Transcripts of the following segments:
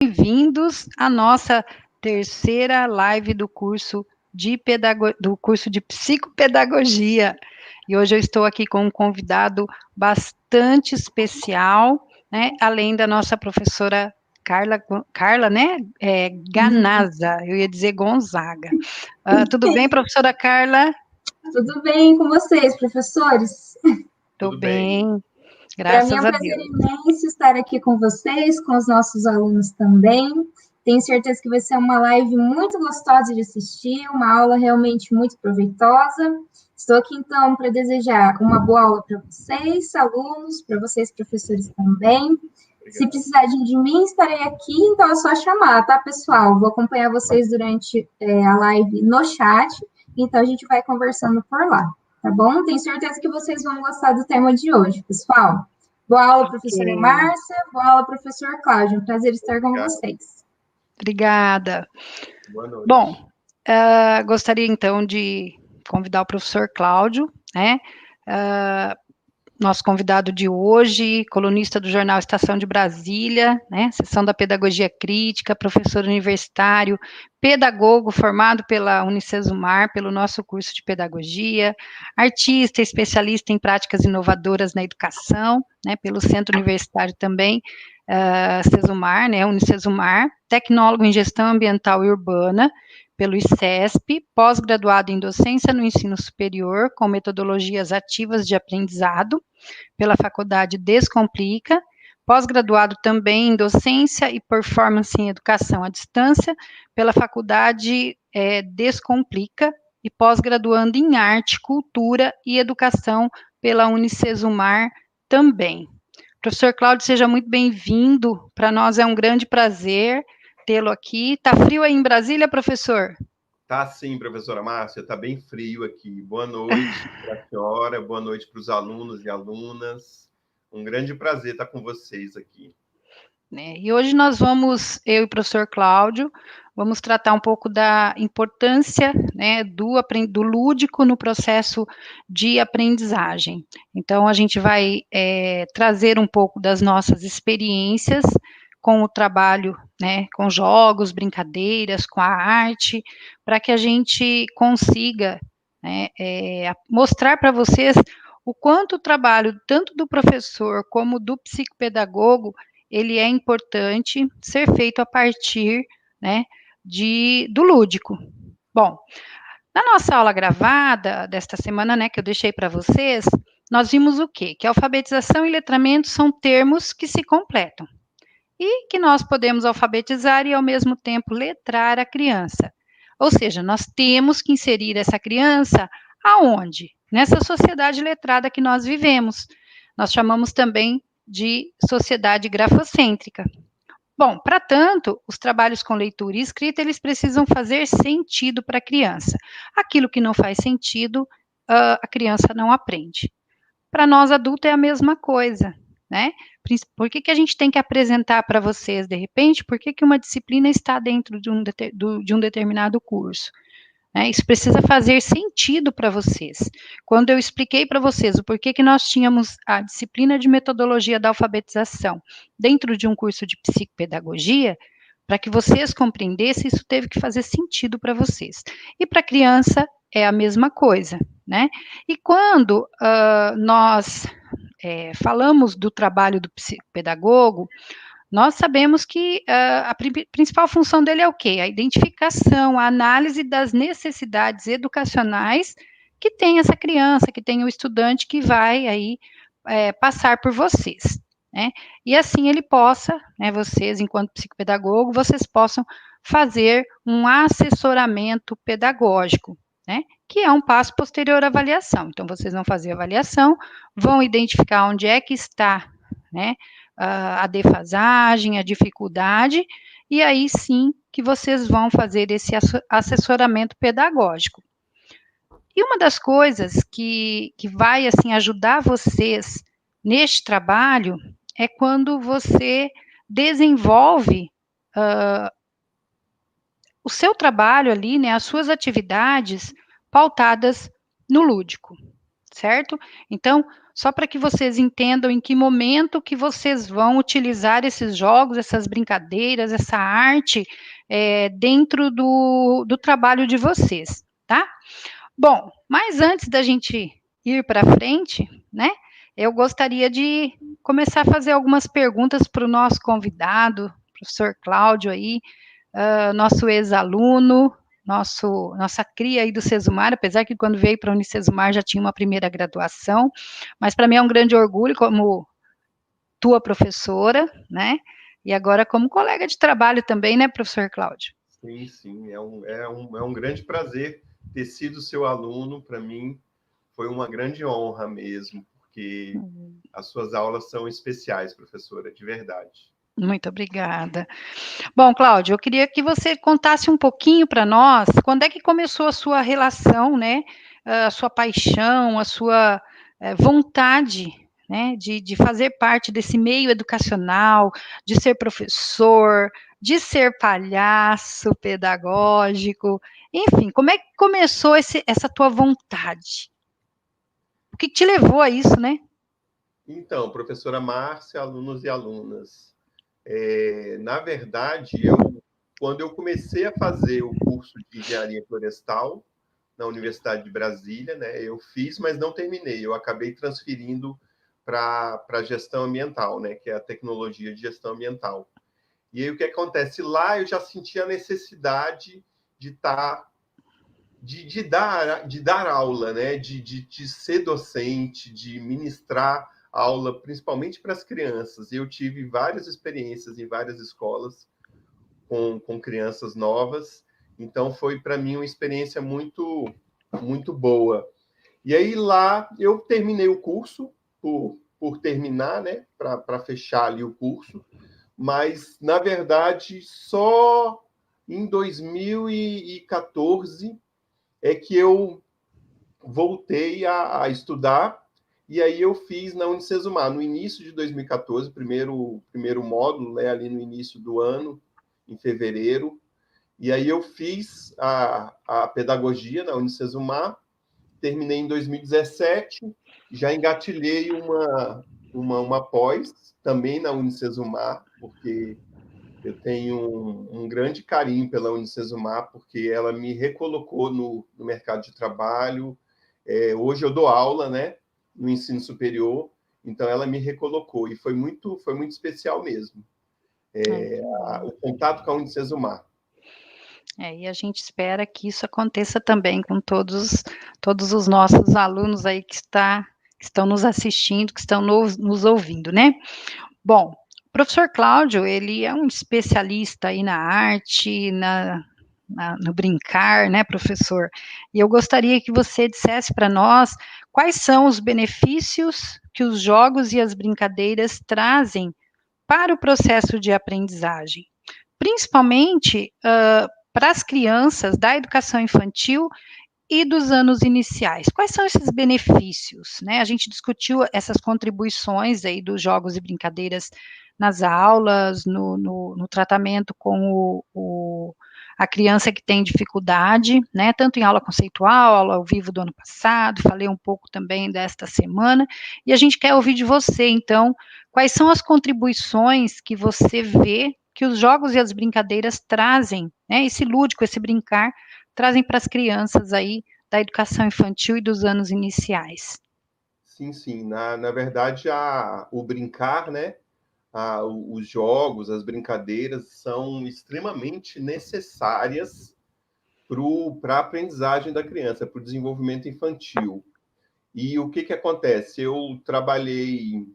Bem-vindos à nossa terceira live do curso de psicopedagogia. E hoje eu estou aqui com um convidado bastante especial, né? Além da nossa professora Carla, né? Ganazza, eu ia dizer Gonzaga. Tudo bem, professora Carla? Tudo bem com vocês, professores? Tudo bem, Para mim é graças um a prazer Deus. imenso estar aqui com vocês, com os nossos alunos também. Tenho certeza que vai ser uma live muito gostosa de assistir, uma aula realmente muito proveitosa. Estou aqui, então, para desejar uma boa aula para vocês, alunos, para vocês, professores também. Obrigado. Se precisarem de mim, estarei aqui, então é só chamar, tá, pessoal? Vou acompanhar vocês durante a live no chat, então a gente vai conversando por lá, tá bom? Tenho certeza que vocês vão gostar do tema de hoje, pessoal. Boa aula, professora Márcia. Boa aula, professor Cláudio. Um prazer estar com vocês. Obrigada. Boa noite. Bom, gostaria então de convidar o professor Cláudio, né? Nosso convidado de hoje, colunista do jornal Estação de Brasília, né? Seção da Pedagogia Crítica, professor universitário, pedagogo formado pela Unicesumar, pelo nosso curso de pedagogia, artista, especialista em práticas inovadoras na educação, né? Pelo Centro Universitário também, Cesumar, né? Unicesumar, tecnólogo em gestão ambiental e urbana, pelo ICESP, pós-graduado em docência no ensino superior, com metodologias ativas de aprendizado, pela Faculdade Descomplica, pós-graduado também em docência e performance em educação à distância, pela Faculdade Descomplica, e pós-graduando em arte, cultura e educação pela Unicesumar também. Professor Cláudio, seja muito bem-vindo, para nós é um grande prazer tê-lo aqui. Está frio aí em Brasília, professor? Tá sim, professora Márcia, tá bem frio aqui. Boa noite para a senhora, boa noite para os alunos e alunas. Um grande prazer estar com vocês aqui. E hoje nós vamos, eu e o professor Cláudio, vamos tratar um pouco da importância, né, do lúdico no processo de aprendizagem. Então, a gente vai trazer um pouco das nossas experiências com o trabalho, né, com jogos, brincadeiras, com a arte, para que a gente consiga, né, mostrar para vocês o quanto o trabalho, tanto do professor como do psicopedagogo, ele é importante ser feito a partir, né, do lúdico. Bom, na nossa aula gravada desta semana, né, que eu deixei para vocês, nós vimos o quê? Que alfabetização e letramento são termos que se completam e que nós podemos alfabetizar e, ao mesmo tempo, letrar a criança. Ou seja, nós temos que inserir essa criança aonde? Nessa sociedade letrada que nós vivemos. Nós chamamos também de sociedade grafocêntrica. Bom, para tanto, os trabalhos com leitura e escrita, eles precisam fazer sentido para a criança. Aquilo que não faz sentido, a criança não aprende. Para nós adultos é a mesma coisa, né? Por que a gente tem que apresentar para vocês, de repente, por que uma disciplina está dentro de um determinado curso? Isso precisa fazer sentido para vocês. Quando eu expliquei para vocês o porquê que nós tínhamos a disciplina de metodologia da alfabetização dentro de um curso de psicopedagogia, para que vocês compreendessem, isso teve que fazer sentido para vocês. E para a criança é a mesma coisa, né? E quando nós falamos do trabalho do psicopedagogo, nós sabemos que a principal função dele é o quê? A identificação, a análise das necessidades educacionais que tem essa criança, que tem o estudante que vai aí passar por vocês, né? E assim ele possa, né, vocês, enquanto psicopedagogo, vocês possam fazer um assessoramento pedagógico, né? Que é um passo posterior à avaliação. Então, vocês vão fazer a avaliação, vão identificar onde é que está, né, a defasagem, a dificuldade, e aí sim que vocês vão fazer esse assessoramento pedagógico. E uma das coisas que vai, assim, ajudar vocês neste trabalho é quando você desenvolve o seu trabalho ali, né, as suas atividades pautadas no lúdico. certo? Então, só para que vocês entendam em que momento que vocês vão utilizar esses jogos, essas brincadeiras, essa arte dentro do trabalho de vocês, tá? Bom, mas antes da gente ir para frente, né? Eu gostaria de começar a fazer algumas perguntas para o nosso convidado, professor Cláudio aí, nosso ex-aluno, nossa cria aí do Sesumar, apesar que quando veio para a Unicesumar já tinha uma primeira graduação, mas para mim é um grande orgulho como tua professora, né? E agora como colega de trabalho também, né, professor Cláudio? Sim, sim, é um grande prazer ter sido seu aluno. Para mim foi uma grande honra mesmo, porque as suas aulas são especiais, professora, de verdade. Muito obrigada. Bom, Cláudio, eu queria que você contasse um pouquinho para nós, quando é que começou a sua relação, né, a sua paixão, a sua vontade, né, de fazer parte desse meio educacional, de ser professor, de ser palhaço pedagógico, enfim, como é que começou essa tua vontade? O que te levou a isso, né? Então, professora Márcia, alunos e alunas, na verdade, quando eu comecei a fazer o curso de engenharia florestal na Universidade de Brasília, né, eu fiz, mas não terminei. Eu acabei transferindo para a gestão ambiental, né, que é a tecnologia de gestão ambiental. E aí o que acontece? Lá eu já senti a necessidade de dar aula, né, de ser docente, de ministrar aula, principalmente para as crianças. Eu tive várias experiências em várias escolas com crianças novas, então foi para mim uma experiência muito, muito boa. E aí lá eu terminei o curso, por terminar, né, para fechar ali o curso, mas na verdade só em 2014 é que eu voltei a estudar, e aí eu fiz na Unicesumar, no início de 2014, primeiro módulo, né, ali no início do ano, em fevereiro, e aí eu fiz a pedagogia na Unicesumar, terminei em 2017, já engatilhei uma pós, também na Unicesumar, porque eu tenho um grande carinho pela Unicesumar, porque ela me recolocou no mercado de trabalho. Hoje eu dou aula, né, no ensino superior, então ela me recolocou, e foi muito especial mesmo, o contato com a Unicesumar. E a gente espera que isso aconteça também com todos os nossos alunos aí que estão nos assistindo, que estão nos ouvindo, né? Bom, o professor Cláudio, ele é um especialista aí na arte, no brincar, né, professor? E eu gostaria que você dissesse para nós quais são os benefícios que os jogos e as brincadeiras trazem para o processo de aprendizagem, principalmente para as crianças da educação infantil e dos anos iniciais. Quais são esses benefícios, né? A gente discutiu essas contribuições aí dos jogos e brincadeiras nas aulas, no tratamento com a criança que tem dificuldade, né? Tanto em aula conceitual, aula ao vivo do ano passado, falei um pouco também desta semana, e a gente quer ouvir de você, então, quais são as contribuições que você vê que os jogos e as brincadeiras trazem, né? Esse lúdico, esse brincar, trazem para as crianças aí da educação infantil e dos anos iniciais. Sim, sim. Na verdade, o brincar, né, os jogos, as brincadeiras são extremamente necessárias para a aprendizagem da criança, para o desenvolvimento infantil. E o que acontece? Eu trabalhei...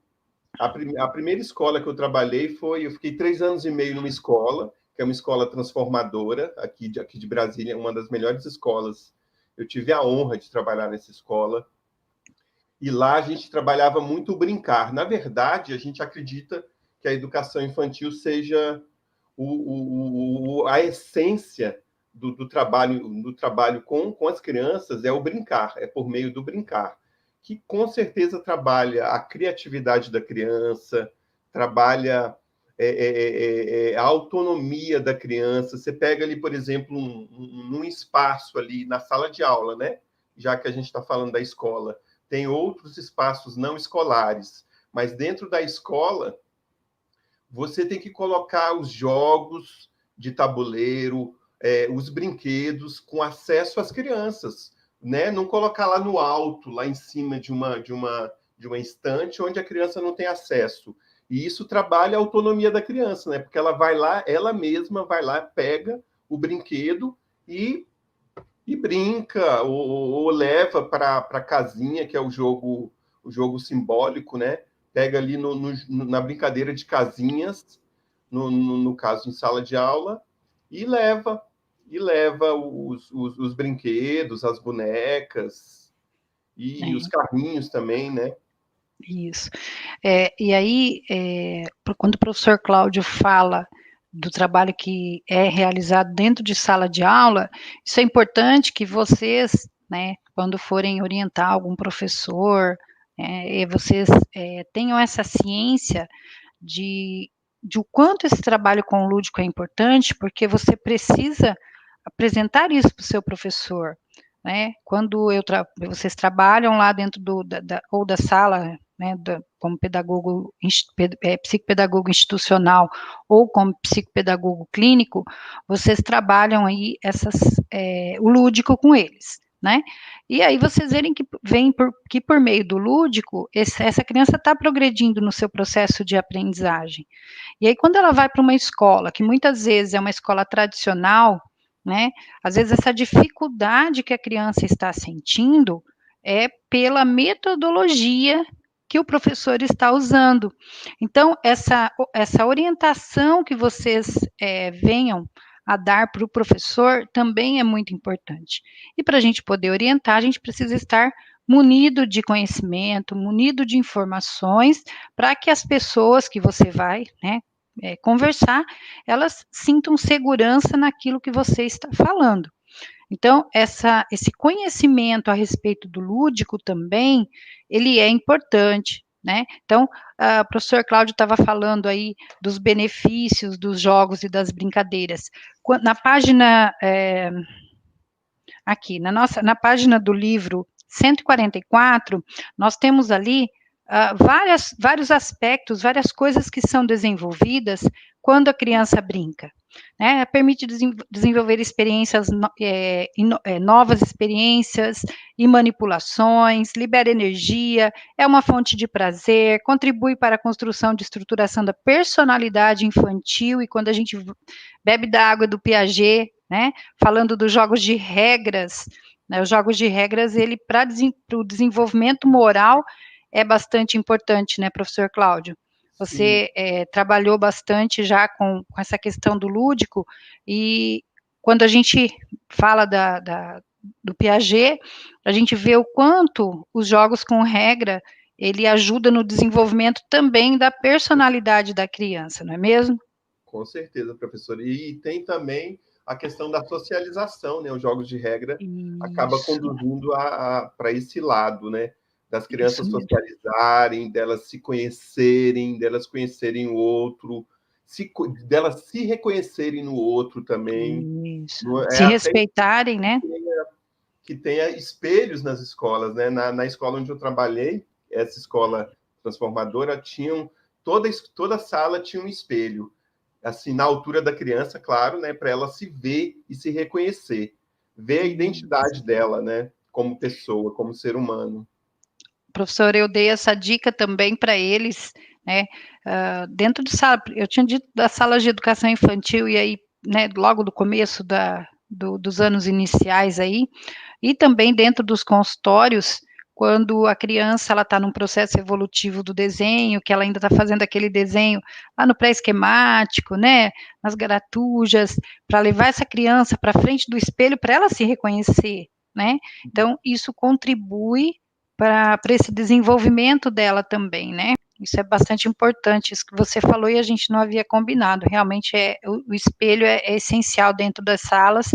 A primeira escola que eu trabalhei eu fiquei 3 anos e meio numa escola, que é uma escola transformadora, aqui de Brasília, uma das melhores escolas. Eu tive a honra de trabalhar nessa escola. E lá a gente trabalhava muito o brincar. Na verdade, a gente acredita que a educação infantil seja a essência do trabalho com as crianças, é o brincar, é por meio do brincar, que com certeza trabalha a criatividade da criança, trabalha a autonomia da criança. Você pega ali, por exemplo, num espaço ali na sala de aula, né? Já que a gente está falando da escola, tem outros espaços não escolares, mas dentro da escola, você tem que colocar os jogos de tabuleiro, os brinquedos com acesso às crianças, né? Não colocar lá no alto, lá em cima de uma estante onde a criança não tem acesso. E isso trabalha a autonomia da criança, né? Porque ela vai lá, ela mesma vai lá, pega o brinquedo e brinca, ou leva para a casinha, que é o jogo simbólico, né? Pega ali na brincadeira de casinhas, no caso em sala de aula, e leva os brinquedos, as bonecas e os carrinhos também, né? Isso. E aí, quando o professor Cláudio fala do trabalho que é realizado dentro de sala de aula, isso é importante que vocês, né, quando forem orientar algum professor, vocês tenham essa ciência de o quanto esse trabalho com o lúdico é importante, porque você precisa apresentar isso para o seu professor, né? Quando vocês trabalham lá dentro ou da sala, né, como pedagogo, psicopedagogo institucional ou como psicopedagogo clínico, vocês trabalham aí o lúdico com eles, né? E aí vocês veem que por meio do lúdico, essa criança está progredindo no seu processo de aprendizagem. E aí quando ela vai para uma escola, que muitas vezes é uma escola tradicional, né? Às vezes essa dificuldade que a criança está sentindo é pela metodologia que o professor está usando. Então, essa orientação que vocês venham a dar para o professor também é muito importante. E para a gente poder orientar, a gente precisa estar munido de conhecimento, munido de informações, para que as pessoas que você vai, né, conversar, elas sintam segurança naquilo que você está falando. Então, esse conhecimento a respeito do lúdico também, ele é importante, né? Então, o professor Cláudio estava falando aí dos benefícios dos jogos e das brincadeiras. Na página, aqui, na página do livro 144, nós temos ali vários aspectos, várias coisas que são desenvolvidas quando a criança brinca, né? Permite desenvolver experiências, novas experiências e manipulações, libera energia, é uma fonte de prazer, contribui para a construção de estruturação da personalidade infantil, e quando a gente bebe da água do Piaget, né, falando dos jogos de regras, né, os jogos de regras, ele para o desenvolvimento moral é bastante importante, né, professor Cláudio? Você trabalhou bastante já com essa questão do lúdico, e quando a gente fala do Piaget, a gente vê o quanto os jogos com regra, ele ajuda no desenvolvimento também da personalidade da criança, não é mesmo? Com certeza, professor. E tem também a questão da socialização, né? Os jogos de regra acaba conduzindo para esse lado, né? Das crianças socializarem, delas se conhecerem, delas conhecerem o outro, delas se reconhecerem no outro também. Se respeitarem, né? Que tenha espelhos nas escolas, né? Na escola onde eu trabalhei, essa escola transformadora, toda sala tinha um espelho, assim, na altura da criança, claro, né, para ela se ver e se reconhecer, ver a identidade dela, né, como pessoa, como ser humano. Professor, eu dei essa dica também para eles, né, dentro de sala, eu tinha dito das salas de educação infantil, e aí, né, logo do começo dos anos iniciais aí, e também dentro dos consultórios, quando a criança ela está num processo evolutivo do desenho, que ela ainda está fazendo aquele desenho lá no pré-esquemático, né, nas garatujas, para levar essa criança para frente do espelho para ela se reconhecer, né? Então, isso contribui para esse desenvolvimento dela também, né? Isso é bastante importante, isso que você falou, e a gente não havia combinado. Realmente, o espelho é essencial dentro das salas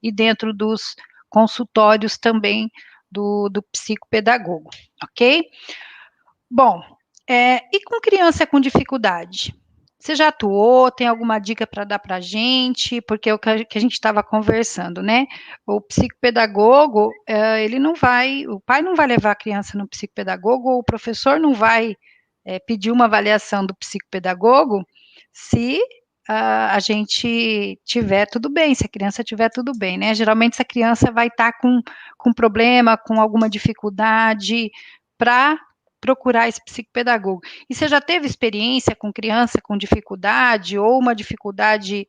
e dentro dos consultórios também do psicopedagogo, ok? Bom, e com criança com dificuldade? Você já atuou? Tem alguma dica para dar para a gente? Porque é o que a gente estava conversando, né? O psicopedagogo, ele não vai, o pai não vai levar a criança no psicopedagogo, ou o professor não vai pedir uma avaliação do psicopedagogo se a gente tiver tudo bem, se a criança tiver tudo bem, né? Geralmente essa criança vai estar com problema, com alguma dificuldade, para procurar esse psicopedagogo. E você já teve experiência com criança com dificuldade, ou uma dificuldade,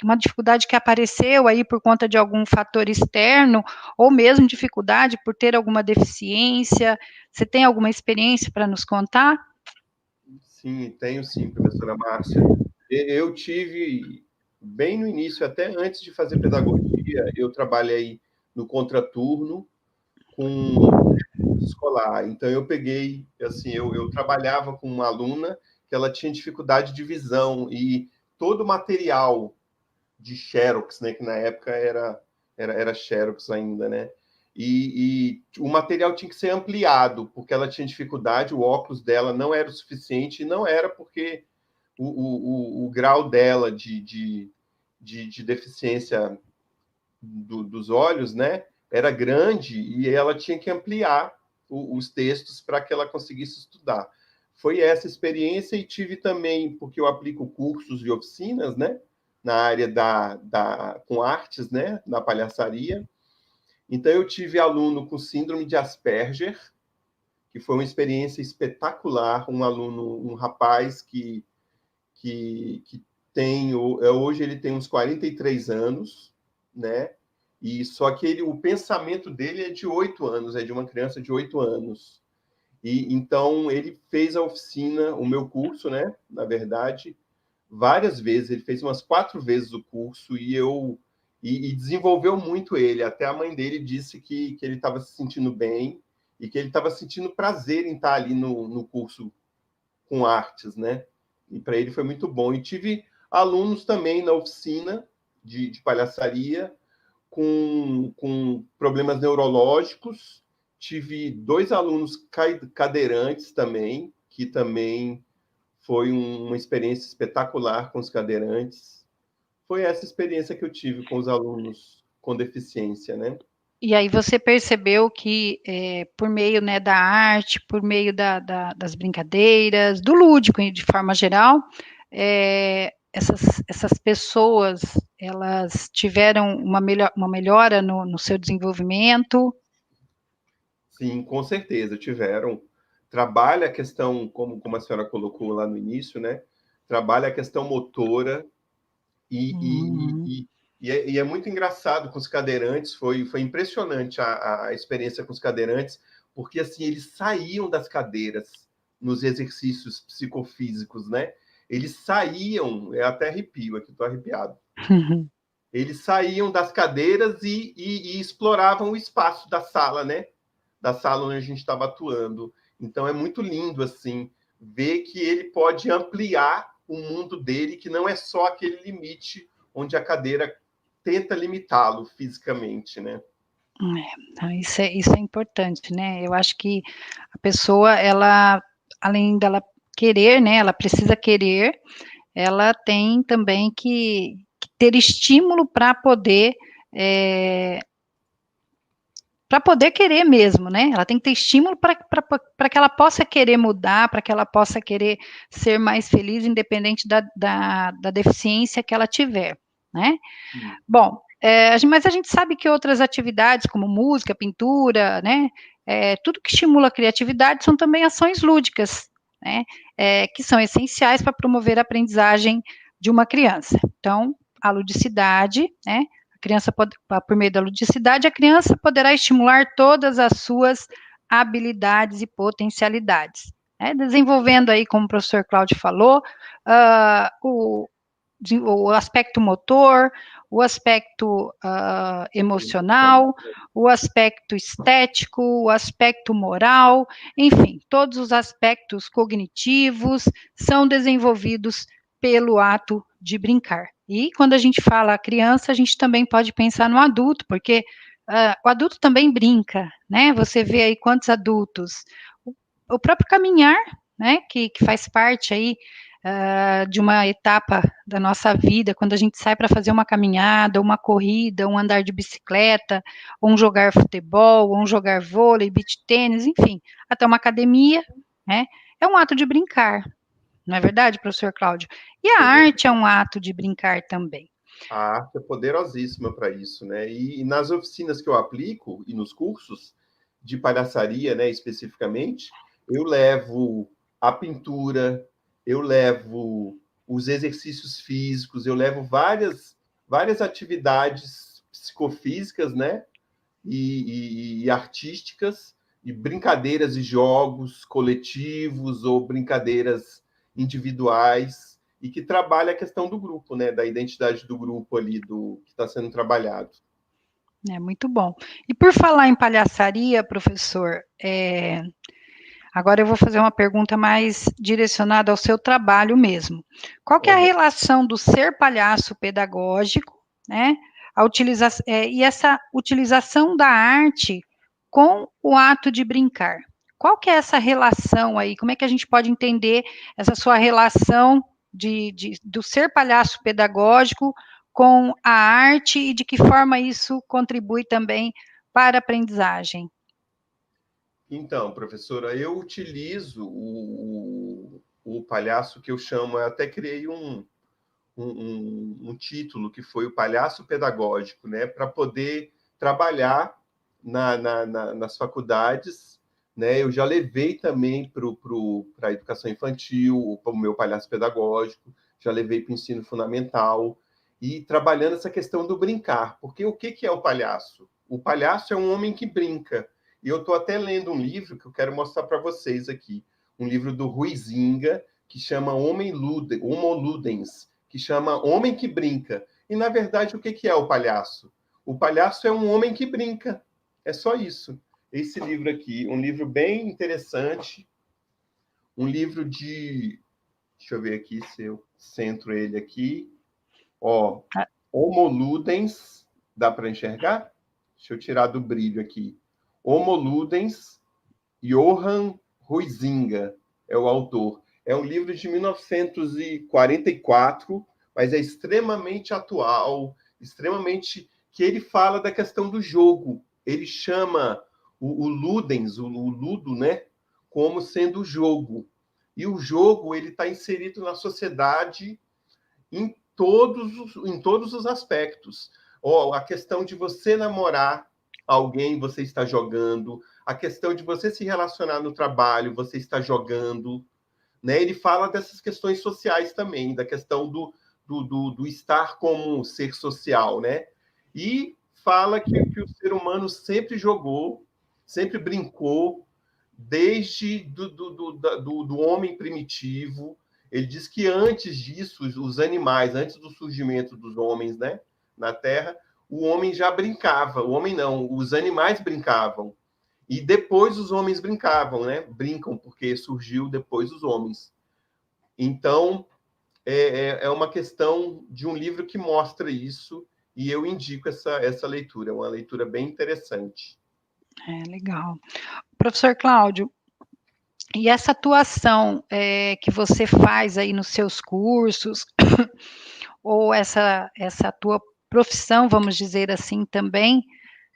uma dificuldade que apareceu aí por conta de algum fator externo, ou mesmo dificuldade por ter alguma deficiência? Você tem alguma experiência para nos contar? Sim, tenho sim, professora Márcia. Eu tive, bem no início, até antes de fazer pedagogia, eu trabalhei no contraturno com escolar. Então, eu peguei, assim, eu trabalhava com uma aluna que ela tinha dificuldade de visão, e todo o material de Xerox, né, que na época era Xerox ainda, né? E o material tinha que ser ampliado, porque ela tinha dificuldade, o óculos dela não era o suficiente, e não era porque o grau dela de deficiência dos olhos, né, era grande, e ela tinha que ampliar os textos para que ela conseguisse estudar. Foi essa experiência, e tive também, porque eu aplico cursos e oficinas, né, na área com artes, né, na palhaçaria. Então, eu tive aluno com síndrome de Asperger, que foi uma experiência espetacular, um aluno, um rapaz que tem, hoje ele tem uns 43 anos, né? E só que o pensamento dele é de 8 anos, é de uma criança de 8 anos. E então ele fez a oficina, o meu curso, né? Na verdade, várias vezes, ele fez umas 4 vezes o curso, e desenvolveu muito ele. Até a mãe dele disse que ele estava se sentindo bem e que ele estava sentindo prazer em estar ali no curso com artes, né? E para ele foi muito bom. E tive alunos também na oficina de palhaçaria com problemas neurológicos. Tive 2 alunos cadeirantes também, que também foi uma experiência espetacular com os cadeirantes. Foi essa experiência que eu tive com os alunos com deficiência, né? E aí você percebeu que, por meio, né, da arte, por meio das brincadeiras, do lúdico de forma geral, essas pessoas, elas tiveram uma melhora no seu desenvolvimento? Sim, com certeza, tiveram. Trabalha a questão, como a senhora colocou lá no início, né? Trabalha a questão motora, e é muito engraçado com os cadeirantes. Foi impressionante a experiência com os cadeirantes, porque assim eles saíam das cadeiras nos exercícios psicofísicos, né? Eles saíam, até arrepio aqui, estou arrepiado. Eles saíam das cadeiras e exploravam o espaço da sala, né? Da sala onde a gente estava atuando. Então é muito lindo assim ver que ele pode ampliar o mundo dele, que não é só aquele limite onde a cadeira tenta limitá-lo fisicamente, né? Isso é importante, né? Eu acho que a pessoa, ela, além dela querer, né, ela precisa querer, ela tem também que ter estímulo para poder querer mesmo, né? Ela tem que ter estímulo para que ela possa querer mudar, para que ela possa querer ser mais feliz, independente da deficiência que ela tiver, né? Bom, mas a gente sabe que outras atividades, como música, pintura, né? Tudo que estimula a criatividade são também ações lúdicas, né? Que são essenciais para promover a aprendizagem de uma criança. Então, a ludicidade, né? Por meio da ludicidade, a criança poderá estimular todas as suas habilidades e potencialidades, né? Desenvolvendo aí, como o professor Cláudio falou, o aspecto motor, o aspecto emocional, o aspecto estético, o aspecto moral, enfim, todos os aspectos cognitivos são desenvolvidos pelo ato de brincar. E quando a gente fala criança, a gente também pode pensar no adulto, porque o adulto também brinca, né? Você vê aí quantos adultos. O próprio caminhar, né, que faz parte aí de uma etapa da nossa vida, quando a gente sai para fazer uma caminhada, uma corrida, um andar de bicicleta, ou um jogar futebol, ou um jogar vôlei, beach tênis, enfim, até uma academia, né, é um ato de brincar, não é verdade, professor Cláudio? E a arte é um ato de brincar também. A arte é poderosíssima para isso, né? E nas oficinas que eu aplico e nos cursos de palhaçaria, né, especificamente, eu levo a pintura, eu levo os exercícios físicos, eu levo várias atividades psicofísicas, né, e artísticas, e brincadeiras e jogos coletivos ou brincadeiras individuais, e que trabalha a questão do grupo, né, da identidade do grupo ali, do que está sendo trabalhado. É muito bom. E por falar em palhaçaria, professor, agora eu vou fazer uma pergunta mais direcionada ao seu trabalho mesmo. Qual que é a relação do ser palhaço pedagógico, né, e essa utilização da arte com o ato de brincar? Qual que é essa relação aí? Como é que a gente pode entender essa sua relação do ser palhaço pedagógico com a arte e de que forma isso contribui também para a aprendizagem? Então, professora, eu utilizo o palhaço que eu chamo, eu até criei um título que foi o palhaço pedagógico, né, para poder trabalhar nas faculdades, né? Eu já levei também para a educação infantil, para o meu palhaço pedagógico, já levei para o ensino fundamental, e trabalhando essa questão do brincar, porque o que é o palhaço? O palhaço é um homem que brinca, e eu estou até lendo um livro que eu quero mostrar para vocês aqui, um livro do Huizinga, que chama Homo Ludens, que chama Homem que Brinca. E, na verdade, o que é o palhaço? O palhaço é um homem que brinca. É só isso. Esse livro aqui, um livro bem interessante, um livro de... Deixa eu ver aqui se eu centro ele aqui. Ó, Homo Ludens, dá para enxergar? Deixa eu tirar do brilho aqui. Homo Ludens, Johann Huizinga é o autor. É um livro de 1944, mas é extremamente atual, extremamente... que ele fala da questão do jogo. Ele chama o Ludens, o ludo, né, como sendo o jogo. E o jogo ele está inserido na sociedade em todos os aspectos. A questão de você namorar alguém, você está jogando. A questão de você se relacionar no trabalho, você está jogando. Né? Ele fala dessas questões sociais também, da questão do estar como ser social, né? E fala que o ser humano sempre jogou, sempre brincou, desde do homem primitivo. Ele diz que antes disso, os animais, antes do surgimento dos homens, né, na Terra, o homem já brincava. O homem não, os animais brincavam. E depois os homens brincavam, né? Brincam, porque surgiu depois os homens. Então, é uma questão de um livro que mostra isso, e eu indico essa leitura. É uma leitura bem interessante. Legal. Professor Cláudio, e essa atuação que você faz aí nos seus cursos, ou essa tua profissão, vamos dizer assim, também,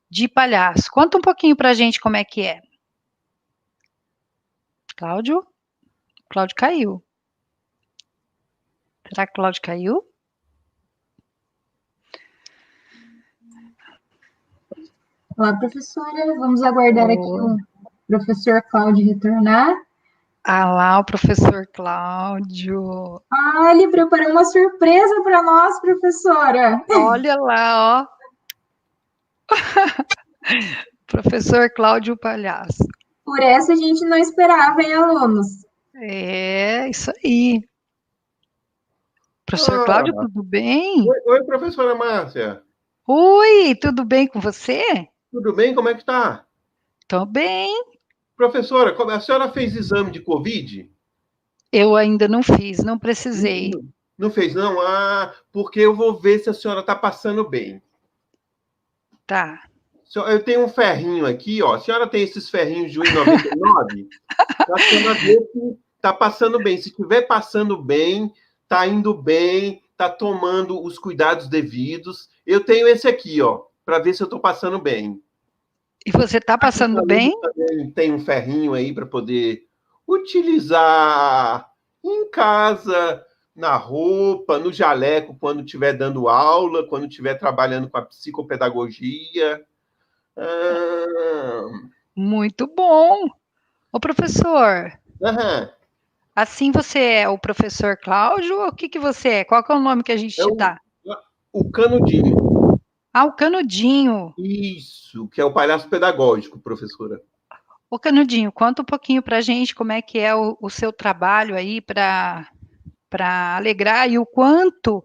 de palhaço. Conta um pouquinho para a gente como é que é. Cláudio? Cláudio caiu. Será que o Cláudio caiu? Olá, professora. Vamos aguardar aqui o professor Cláudio retornar. Ah lá, o professor Cláudio. Ah, ele preparou uma surpresa para nós, professora. Olha lá, ó. Professor Cláudio Palhaço. Por essa a gente não esperava, hein, alunos? É, isso aí. Professor Cláudio, tudo bem? Oi, professora Márcia. Oi, tudo bem com você? Tudo bem? Como é que está? Tô bem. Professora, a senhora fez exame de Covid? Eu ainda não fiz, não precisei. Não fez, não? Ah, porque eu vou ver se a senhora está passando bem. Tá. Eu tenho um ferrinho aqui, ó. A senhora tem esses ferrinhos de R$1,99? A senhora vê se está passando bem. Se estiver passando bem, está indo bem, está tomando os cuidados devidos. Eu tenho esse aqui, ó, para ver se eu estou passando bem. E você está passando bem? Tem um ferrinho aí para poder utilizar em casa, na roupa, no jaleco, quando estiver dando aula, quando estiver trabalhando com a psicopedagogia. Muito bom. Ô, professor, Aham. assim você é o professor Cláudio ou o que você é? Qual que é o nome que a gente te dá? O Canudinho. Ah, o Canudinho. Isso, que é o palhaço pedagógico, professora. Ô, Canudinho, conta um pouquinho para a gente como é que é o seu trabalho aí para alegrar e o quanto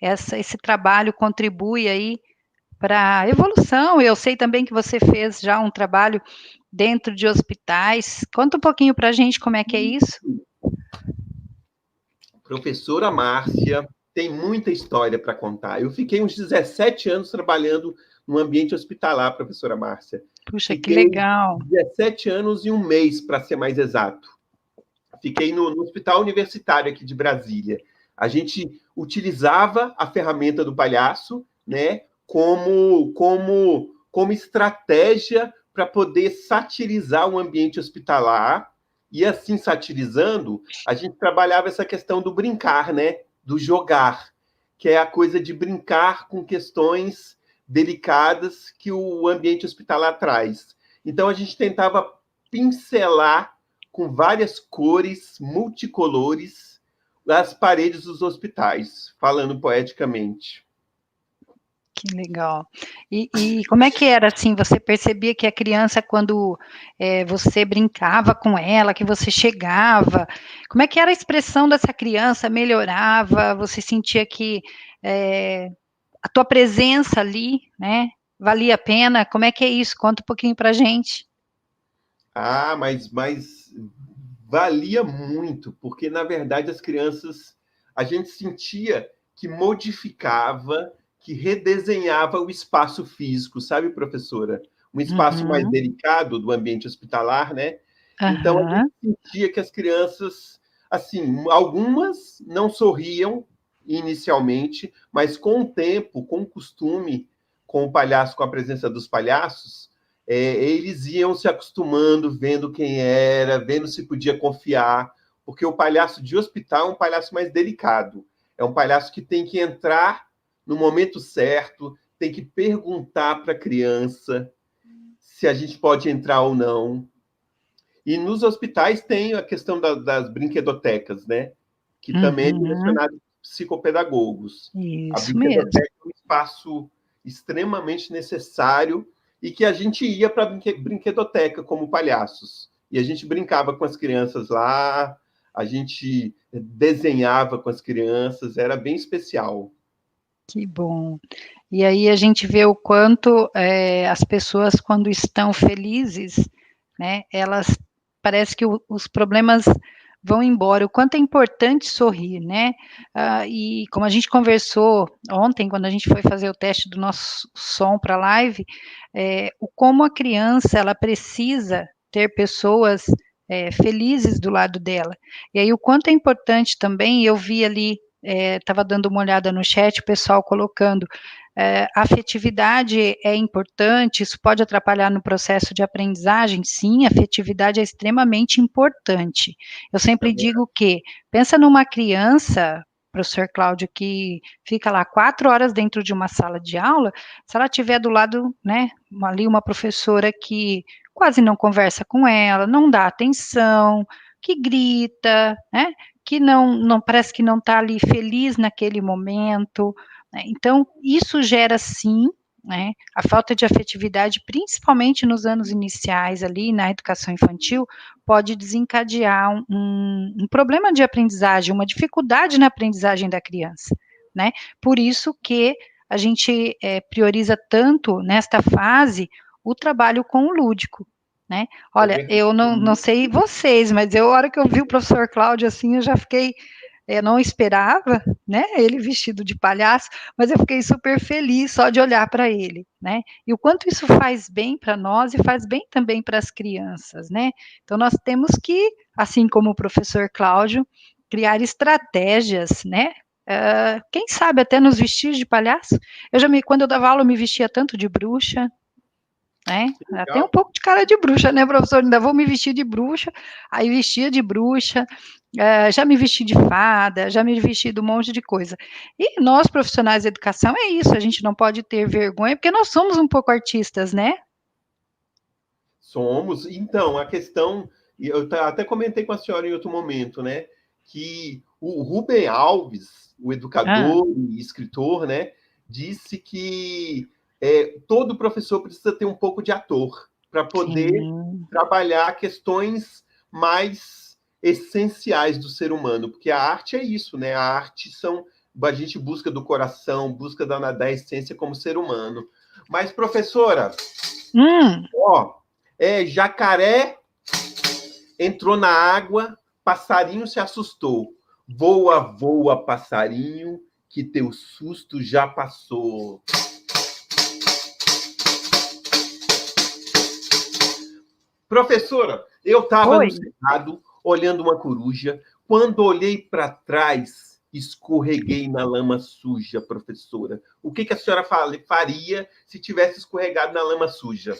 esse trabalho contribui aí para a evolução. Eu sei também que você fez já um trabalho dentro de hospitais. Conta um pouquinho para a gente como é que é isso. Professora Márcia tem muita história para contar. Eu fiquei uns 17 anos trabalhando no ambiente hospitalar, professora Márcia. Puxa, que legal. 17 anos e um mês, para ser mais exato. Fiquei no Hospital Universitário aqui de Brasília. A gente utilizava a ferramenta do palhaço, né, como estratégia para poder satirizar o ambiente hospitalar. E assim, satirizando, a gente trabalhava essa questão do brincar, né, do jogar, que é a coisa de brincar com questões delicadas que o ambiente hospitalar traz. Então, a gente tentava pincelar com várias cores, multicolores, as paredes dos hospitais, falando poeticamente. Que legal. E como é que era, assim, você percebia que a criança, quando você brincava com ela, que você chegava, como é que era a expressão dessa criança? Melhorava? Você sentia que a tua presença ali, né, valia a pena? Como é que é isso? Conta um pouquinho pra gente. Ah, mas valia muito, porque, na verdade, as crianças, a gente sentia que modificava, que redesenhava o espaço físico, sabe, professora? Um espaço mais delicado do ambiente hospitalar, né? Então, a gente sentia que as crianças, assim, algumas não sorriam inicialmente, mas com o tempo, com o costume, com o palhaço, com a presença dos palhaços, eles iam se acostumando, vendo quem era, vendo se podia confiar, porque o palhaço de hospital é um palhaço mais delicado. É um palhaço que tem que entrar no momento certo, tem que perguntar para a criança se a gente pode entrar ou não. E nos hospitais tem a questão das brinquedotecas, né? Que também é direcionado para psicopedagogos. Isso a brinquedoteca é um espaço extremamente necessário e que a gente ia para a brinquedoteca como palhaços. E a gente brincava com as crianças lá, a gente desenhava com as crianças, era bem especial. Que bom. E aí a gente vê o quanto as pessoas, quando estão felizes, né, elas, parece que os problemas vão embora, o quanto é importante sorrir, né? E como a gente conversou ontem, quando a gente foi fazer o teste do nosso som para a live, como a criança, ela precisa ter pessoas felizes do lado dela. E aí o quanto é importante também, eu vi ali, estava dando uma olhada no chat, o pessoal colocando, a afetividade é importante, isso pode atrapalhar no processo de aprendizagem? Sim, a afetividade é extremamente importante. Eu sempre digo que, pensa numa criança, professor Cláudio, que fica lá 4 horas dentro de uma sala de aula, se ela tiver do lado, né, ali uma professora que quase não conversa com ela, não dá atenção, que grita, né, que não parece que não está ali feliz naquele momento, né? Então, isso gera sim, né, a falta de afetividade, principalmente nos anos iniciais ali, na educação infantil, pode desencadear um problema de aprendizagem, uma dificuldade na aprendizagem da criança, né? Por isso que a gente prioriza tanto nesta fase o trabalho com o lúdico, né? Olha, eu não sei vocês, mas a hora que eu vi o professor Cláudio assim, eu já fiquei Eu não esperava, né, ele vestido de palhaço, mas eu fiquei super feliz só de olhar para ele, né? E o quanto isso faz bem para nós e faz bem também para as crianças, né? Então nós temos que, assim como o professor Cláudio, criar estratégias, né? Quem sabe até nos vestir de palhaço. Quando eu dava aula, eu me vestia tanto de bruxa, né? Tem um pouco de cara de bruxa, né, professor? Ainda vou me vestir de bruxa, aí vestia de bruxa, já me vesti de fada, já me vesti de um monte de coisa. E nós, profissionais de educação, é isso, a gente não pode ter vergonha, porque nós somos um pouco artistas, né? Somos. Então, a questão, eu até comentei com a senhora em outro momento, né, que o Rubem Alves, o educador e escritor, né, disse que todo professor precisa ter um pouco de ator para poder trabalhar questões mais essenciais do ser humano, porque a arte é isso, né? A arte a gente busca do coração, busca da essência como ser humano. Mas, professora, jacaré entrou na água, passarinho se assustou. Voa, voa, passarinho, que teu susto já passou. Professora, eu estava no cerrado, olhando uma coruja. Quando olhei para trás, escorreguei na lama suja, professora. O que a senhora faria se tivesse escorregado na lama suja?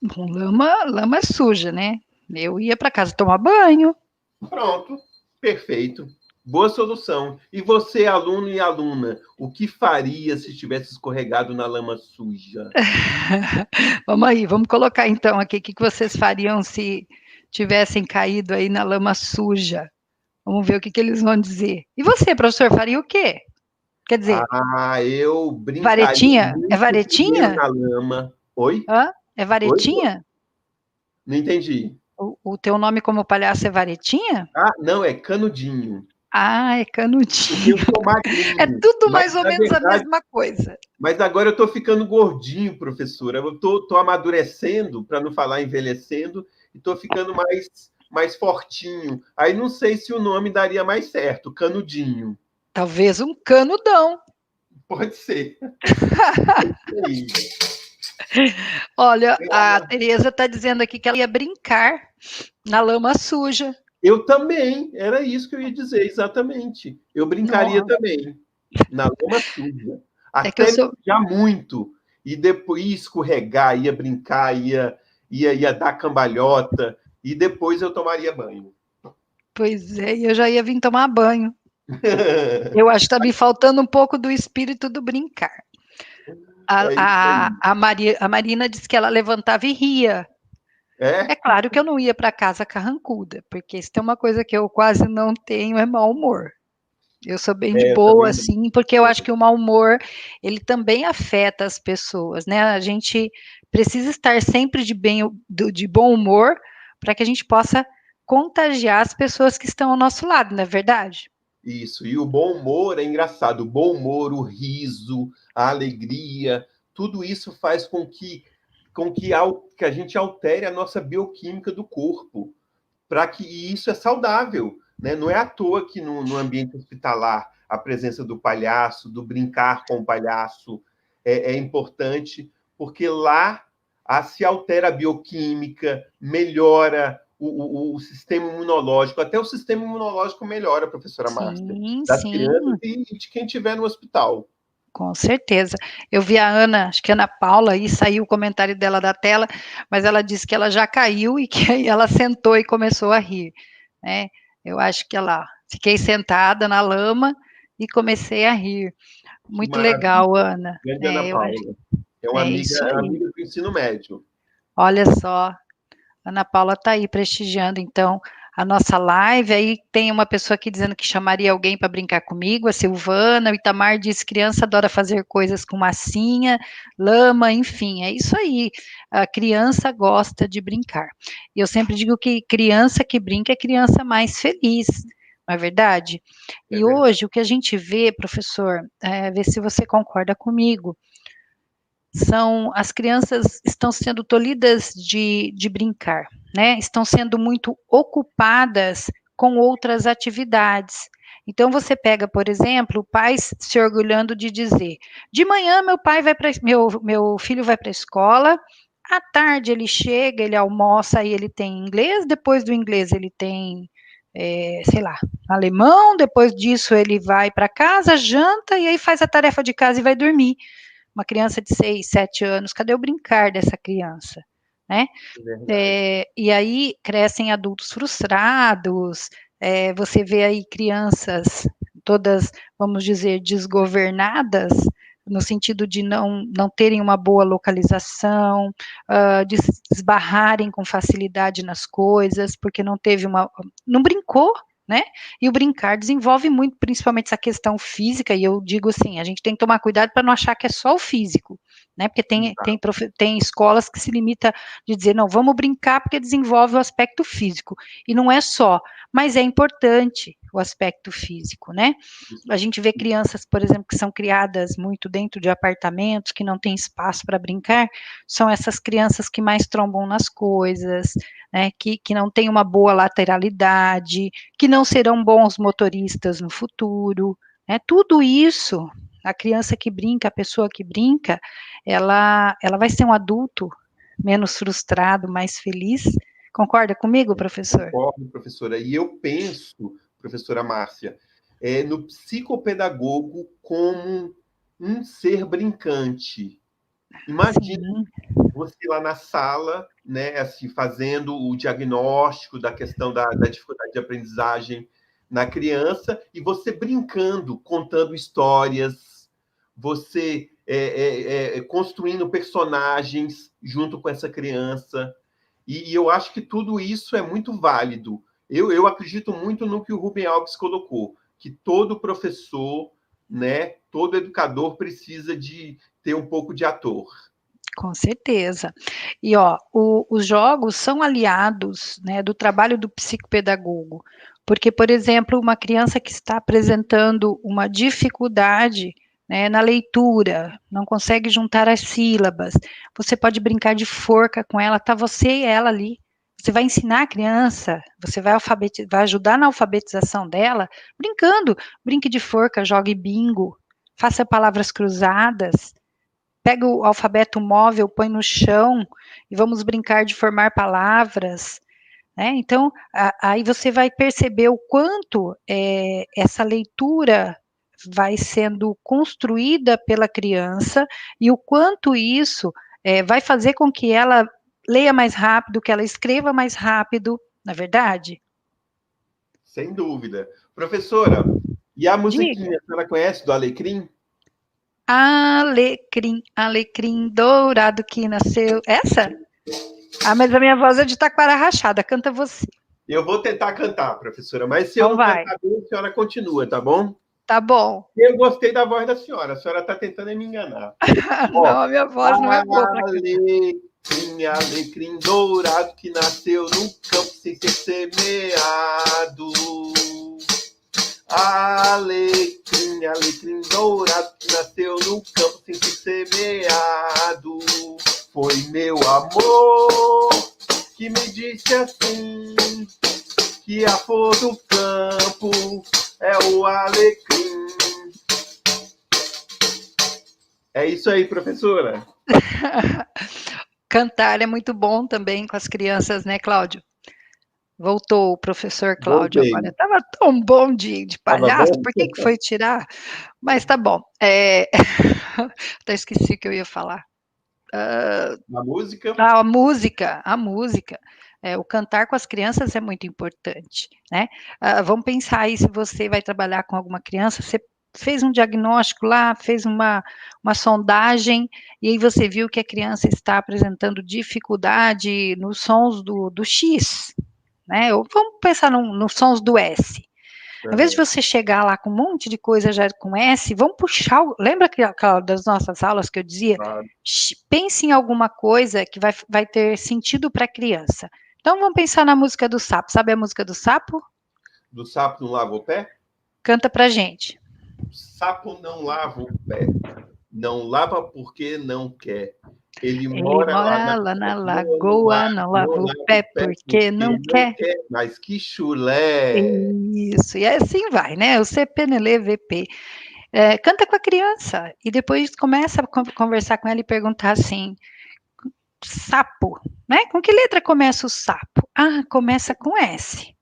Bom, lama é suja, né? Eu ia para casa tomar banho. Pronto, perfeito. Boa solução. E você, aluno e aluna, o que faria se tivesse escorregado na lama suja? Vamos aí, vamos colocar então aqui o que vocês fariam se tivessem caído aí na lama suja. Vamos ver o que eles vão dizer. E você, professor, faria o quê? Quer dizer, eu brincaria varetinha? É muito primeiro varetinha? na lama. Oi? É varetinha? Oi? Não entendi. O teu nome como palhaço é varetinha? Não, é canudinho. É canudinho. Eu sou magrinho. É tudo mais ou menos verdade, a mesma coisa. Mas agora eu estou ficando gordinho, professora. Eu estou amadurecendo, para não falar envelhecendo, e estou ficando mais fortinho. Aí não sei se o nome daria mais certo, canudinho. Talvez um canudão. Pode ser. Olha, a Tereza está dizendo aqui que ela ia brincar na lama suja. Eu também, era isso que eu ia dizer, exatamente. Eu brincaria também, na lama suja. Até já muito. E depois ia escorregar, ia brincar, ia dar cambalhota, e depois eu tomaria banho. Pois é, eu já ia vir tomar banho. Eu acho que está me faltando um pouco do espírito do brincar. A Marina disse que ela levantava e ria. É claro que eu não ia para casa carrancuda, porque se tem uma coisa que eu quase não tenho é mau humor. Eu sou bem de boa, assim, porque eu acho que o mau humor, ele também afeta as pessoas, né? A gente precisa estar sempre de bom humor para que a gente possa contagiar as pessoas que estão ao nosso lado, não é verdade? Isso, e o bom humor é engraçado. O bom humor, o riso, a alegria, tudo isso faz com que a gente altere a nossa bioquímica do corpo, e isso é saudável, né? Não é à toa que no ambiente hospitalar a presença do palhaço, do brincar com o palhaço é importante, porque lá se altera a bioquímica, melhora o sistema imunológico, até o sistema imunológico melhora, professora Márcia, das crianças e de quem estiver no hospital. Com certeza. Eu vi a Ana, acho que a Ana Paula, aí saiu o comentário dela da tela, mas ela disse que ela já caiu e que aí ela sentou e começou a rir, né? Eu acho que fiquei sentada na lama e comecei a rir. Muito legal, Ana. Grande Ana Paula. É uma amiga do ensino médio. Olha só, Ana Paula está aí prestigiando, então, a nossa live. Aí tem uma pessoa aqui dizendo que chamaria alguém para brincar comigo, a Silvana. O Itamar diz que criança adora fazer coisas com massinha, lama, enfim, é isso aí. A criança gosta de brincar. E eu sempre digo que criança que brinca é criança mais feliz, não é verdade? E hoje o que a gente vê, professor, vê se você concorda comigo, as crianças estão sendo tolhidas de brincar, né? Estão sendo muito ocupadas com outras atividades. Então, você pega, por exemplo, pais se orgulhando de dizer, de manhã meu filho vai para a escola, à tarde ele chega, ele almoça e ele tem inglês, depois do inglês ele tem, sei lá, alemão, depois disso ele vai para casa, janta e aí faz a tarefa de casa e vai dormir. Uma criança de 6, 7 anos, cadê o brincar dessa criança? Né? E aí crescem adultos frustrados, você vê aí crianças todas, vamos dizer, desgovernadas, no sentido de não terem uma boa localização, de esbarrarem com facilidade nas coisas, porque não brincou, né? E o brincar desenvolve muito, principalmente essa questão física, e eu digo assim, a gente tem que tomar cuidado para não achar que é só o físico, né? Porque tem escolas que se limita de dizer, não, vamos brincar porque desenvolve o aspecto físico, e não é só, mas é importante o aspecto físico, né? A gente vê crianças, por exemplo, que são criadas muito dentro de apartamentos, que não tem espaço para brincar, são essas crianças que mais trombam nas coisas, né, que não têm uma boa lateralidade, que não serão bons motoristas no futuro, né, tudo isso, a criança que brinca, a pessoa que brinca, ela vai ser um adulto menos frustrado, mais feliz. Concorda comigo, professor? Concordo, professora. E eu penso, professora Márcia, no psicopedagogo como um ser brincante. Imagina você lá na sala, né, assim, fazendo o diagnóstico da questão da dificuldade de aprendizagem na criança, e você brincando, contando histórias, você construindo personagens junto com essa criança. E eu acho que tudo isso é muito válido. Eu acredito muito no que o Rubem Alves colocou, que todo professor, né, todo educador precisa de ter um pouco de ator. Com certeza. E, os jogos são aliados, né, do trabalho do psicopedagogo, porque, por exemplo, uma criança que está apresentando uma dificuldade, né, na leitura, não consegue juntar as sílabas, você pode brincar de forca com ela, tá você e ela ali. Você vai ensinar a criança, você vai ajudar na alfabetização dela, brincando. Brinque de forca, jogue bingo, faça palavras cruzadas, pega o alfabeto móvel, põe no chão e vamos brincar de formar palavras, né? Então, aí você vai perceber o quanto essa leitura vai sendo construída pela criança e o quanto isso vai fazer com que ela leia mais rápido, que ela escreva mais rápido, na verdade? Sem dúvida. Professora, e a musiquinha, Diga. a senhora conhece do Alecrim? Alecrim, alecrim dourado que nasceu. Essa? Ah, mas a minha voz é de taquara rachada, canta você. Eu vou tentar cantar, professora, mas se eu Então não vai. cantar bem, a senhora continua, tá bom? Tá bom. Eu gostei da voz da senhora, a senhora está tentando me enganar. Não, a minha voz não é boa pra cantar. Alecrim, alecrim dourado que nasceu no campo sem ser semeado. Alecrim, alecrim dourado que nasceu no campo sem ser semeado. Foi meu amor que me disse assim, que a flor do campo é o alecrim. É isso aí, professora. Cantar é muito bom também com as crianças, né, Cláudio? Voltou o professor Cláudio Voltei. agora. Estava tão bom de palhaço, por que foi tirar? Mas tá bom. Até esqueci o que eu ia falar. A música? A música. O cantar com as crianças é muito importante, né? Vamos pensar aí, se você vai trabalhar com alguma criança, você fez um diagnóstico lá, fez uma sondagem, e aí você viu que a criança está apresentando dificuldade nos sons do X, né? Ou vamos pensar nos sons do S. Ao invés de você chegar lá com um monte de coisa já com S, vamos puxar. Lembra das nossas aulas que eu dizia? Claro. Pense em alguma coisa que vai ter sentido para a criança. Então vamos pensar na música do sapo. Sabe a música do sapo? Do sapo não lava o pé? Canta pra gente. O sapo não lava o pé. Não lava porque não quer. Ele Ele mora lá mora na lá na lagoa, no lagoa, mar, não não lava o lava pé o pé porque porque não não quer. quer, mas que chulé! Isso, e assim vai, né? O CPNLE, VP. Canta com a criança e depois começa a conversar com ela e perguntar assim, sapo, né? Com que letra começa o sapo? Ah, começa com S.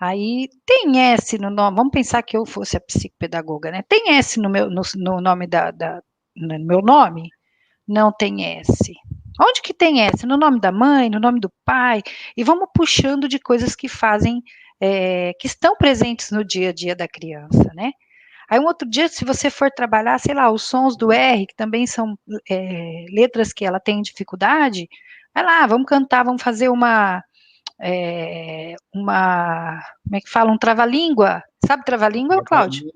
Aí tem S no nome, vamos pensar que eu fosse a psicopedagoga, né? Tem S no nome no meu nome? Não tem S. Onde que tem S? No nome da mãe, no nome do pai, e vamos puxando de coisas que fazem, que estão presentes no dia a dia da criança, né? Aí um outro dia, se você for trabalhar, sei lá, os sons do R, que também são letras que ela tem dificuldade, vai lá, vamos cantar, vamos fazer como é que fala? Um trava-língua. Sabe trava-língua, Cláudio?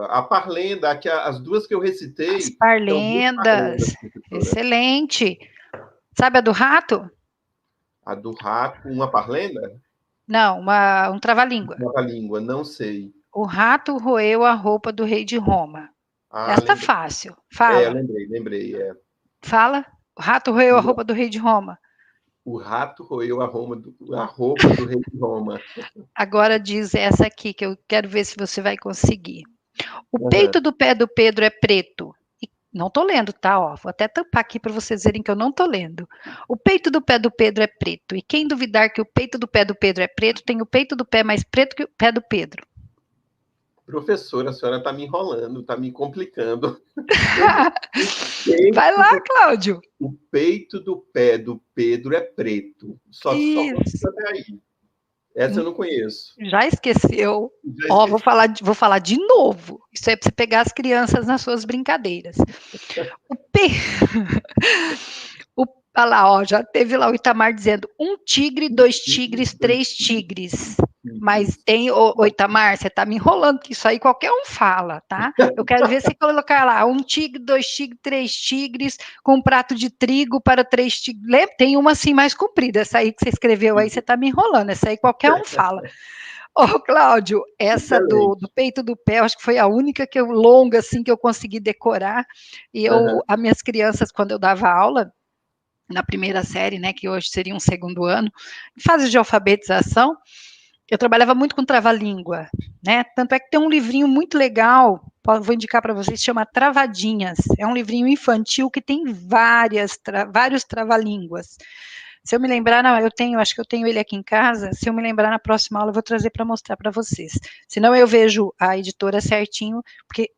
A parlenda, as duas que eu As recitei, são duas parlendas, parlendas. professora. Excelente. Sabe a do rato? A do rato, uma parlenda? Não, um trava-língua. Uma língua, não sei. O rato roeu a roupa do rei de Roma. Ah, Esta lembrei. fácil. Fala. Lembrei. Fala. O rato roeu a roupa do rei de Roma. O rato roeu a roupa do rei de Roma. Agora diz essa aqui, que eu quero ver se você vai conseguir. O Uhum. peito do pé do Pedro é preto. Não estou lendo, tá? Ó, vou até tampar aqui para vocês verem que eu não estou lendo. O peito do pé do Pedro é preto. E quem duvidar que o peito do pé do Pedro é preto, tem o peito do pé mais preto que o pé do Pedro. Professora, a senhora está me enrolando, está me complicando. Vai lá, Cláudio. O peito do pé do Pedro é preto. Só Isso. até aí. Essa eu não conheço. Já esqueceu? Ó, vou falar de novo. Isso é para você pegar as crianças nas suas brincadeiras. Olha lá, ó, já teve lá o Itamar dizendo 1 tigre, 2 tigres, 3 tigres. Mas tem, ô Itamar, você tá me enrolando, que isso aí qualquer um fala, tá? Eu quero ver você colocar lá 1 tigre, 2 tigres, 3 tigres, com um prato de trigo para 3 tigres. Lembra? Tem uma assim mais comprida, essa aí que você escreveu aí, você tá me enrolando, essa aí qualquer um fala. Ô, Cláudio, essa do peito do pé, acho que foi a única longa, assim, que eu consegui decorar, e as minhas crianças, quando eu dava aula, na primeira série, né, que hoje seria um segundo ano, em fase de alfabetização, eu trabalhava muito com trava-língua, né, tanto é que tem um livrinho muito legal, vou indicar para vocês, chama Travadinhas, é um livrinho infantil que tem vários trava-línguas. Se eu me lembrar, acho que eu tenho ele aqui em casa, se eu me lembrar na próxima aula eu vou trazer para mostrar para vocês, senão eu vejo a editora certinho, porque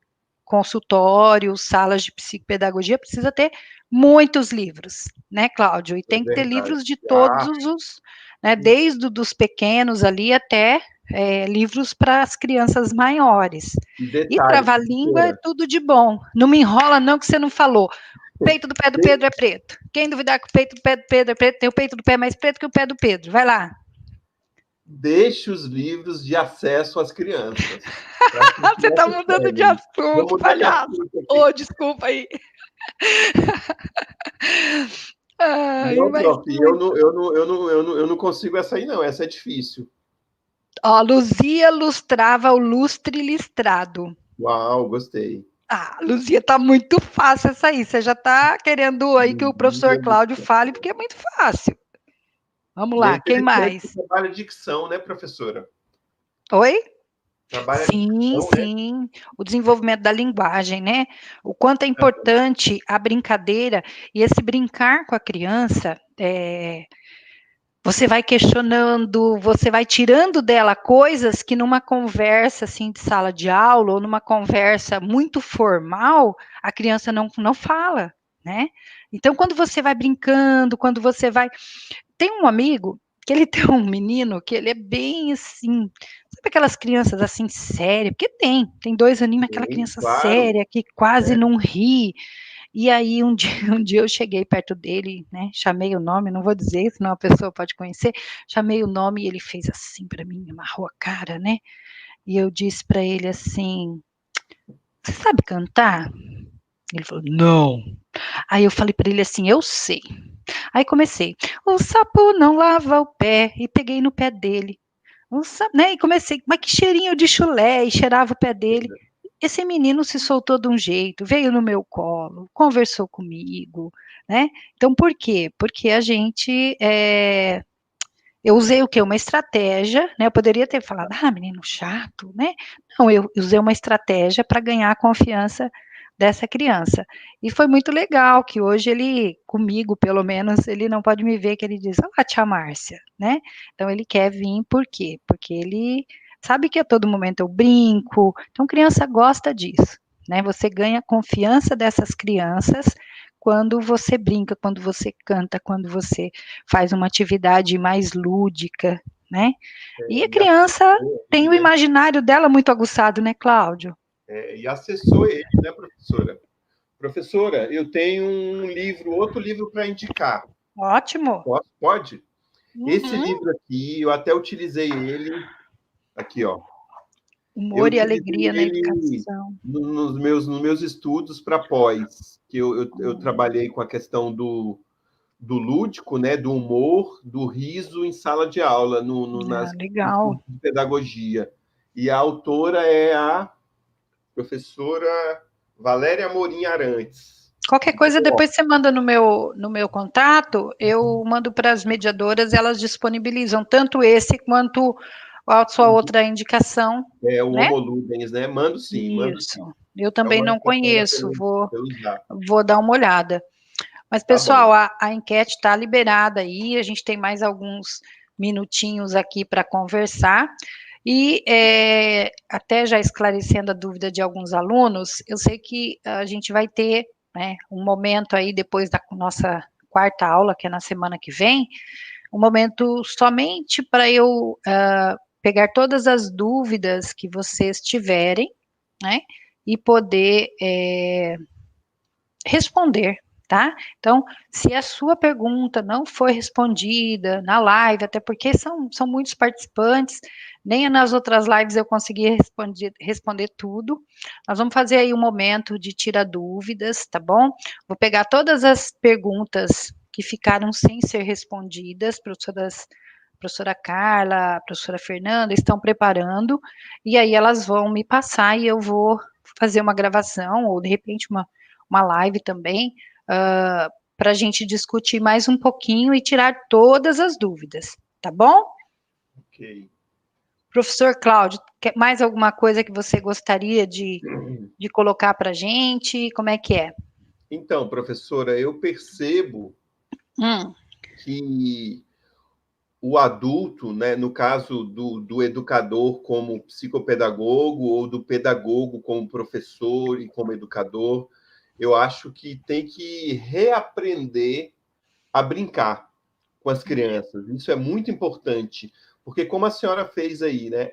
consultório, salas de psicopedagogia, precisa ter muitos livros, né, Cláudio? E tem que ter livros de todos os, né, desde os pequenos ali até livros para as crianças maiores. E trava-língua é tudo de bom. Não me enrola não que você não falou. O peito do pé do Pedro é preto. Quem duvidar que o peito do pé do Pedro é preto, tem o peito do pé mais preto que o pé do Pedro. Vai lá. Deixe os livros de acesso às crianças. Você está mudando de assunto, palhaço. Ô, desculpa aí. Não, prof, eu não consigo essa aí, não. Essa é difícil. Ó, Luzia lustrava o lustre listrado. Uau, gostei. Luzia, tá muito fácil essa aí. Você já tá querendo aí que o professor Cláudio fale, porque é muito fácil. Vamos lá, quem mais? Trabalha dicção, né, professora? Oi? Trabalha sim, dicção, sim. Né? O desenvolvimento da linguagem, né? O quanto é importante a brincadeira e esse brincar com a criança. Você vai questionando, você vai tirando dela coisas que numa conversa assim de sala de aula ou numa conversa muito formal, a criança não fala, né? Então, quando você vai brincando, quando você vai... Tem um amigo que ele tem um menino que ele é bem assim, sabe aquelas crianças assim sérias? Porque tem 2 aninhos, aquela criança séria que quase não ri. E aí um dia eu cheguei perto dele, né, chamei o nome, não vou dizer, senão a pessoa pode conhecer, chamei o nome e ele fez assim para mim, amarrou a cara, né, e eu disse para ele assim, você sabe cantar? Ele falou, não. Aí eu falei para ele assim, eu sei. Aí comecei, o sapo não lava o pé, e peguei no pé dele, né, e comecei, mas que cheirinho de chulé, e cheirava o pé dele. esse menino se soltou de um jeito, veio no meu colo, conversou comigo, né? Então, por quê? Porque a gente, eu usei o quê? Uma estratégia, né? Eu poderia ter falado, menino chato, né? Não, eu usei uma estratégia para ganhar a confiança dessa criança. E foi muito legal que hoje ele, comigo pelo menos, ele não pode me ver que ele diz, olá, tia Márcia, né? Então ele quer vir, por quê? Porque ele sabe que a todo momento eu brinco, então criança gosta disso, né? Você ganha a confiança dessas crianças quando você brinca, quando você canta, quando você faz uma atividade mais lúdica, né? E a E criança acessou tem ele, o né? imaginário dela muito aguçado, né, Cláudio? E acessou ele, né, professora? Professora, eu tenho outro livro para indicar. Ótimo. Pode? Esse Uhum. livro aqui, eu até utilizei ele, aqui, ó. Eu Humor e utilizei alegria na ele educação. nos meus estudos para pós, que eu trabalhei com a questão do lúdico, né, do humor, do riso em sala de aula, nas Legal. estudos de pedagogia. E a autora é a professora Valéria Amorim Arantes. Qualquer coisa, depois você manda no meu contato, eu mando para as mediadoras, elas disponibilizam tanto esse quanto a sua outra indicação, É o né? Homo Ludens, né? Mando sim, mando sim. Isso. Eu É também uma não responsável conheço, pelo Zap. vou dar uma olhada. Mas, Tá bom. pessoal, a enquete está liberada aí, a gente tem mais alguns minutinhos aqui para conversar. E até já esclarecendo a dúvida de alguns alunos, eu sei que a gente vai ter, né, um momento aí depois da nossa quarta aula, que é na semana que vem, um momento somente para eu pegar todas as dúvidas que vocês tiverem, né, e poder responder, tá? Então, se a sua pergunta não foi respondida na live, até porque são muitos participantes, nem nas outras lives eu consegui responder tudo. Nós vamos fazer aí um momento de tirar dúvidas, tá bom? Vou pegar todas as perguntas que ficaram sem ser respondidas, professora Carla, a professora Fernanda estão preparando, e aí elas vão me passar e eu vou fazer uma gravação, ou de repente uma live também, para a gente discutir mais um pouquinho e tirar todas as dúvidas, tá bom? Ok. Professor Cláudio, mais alguma coisa que você gostaria de colocar para a gente? Como é que é? Então, professora, eu percebo que o adulto, né, no caso do educador como psicopedagogo ou do pedagogo como professor e como educador, eu acho que tem que reaprender a brincar com as crianças. Isso é muito importante, porque como a senhora fez aí, né?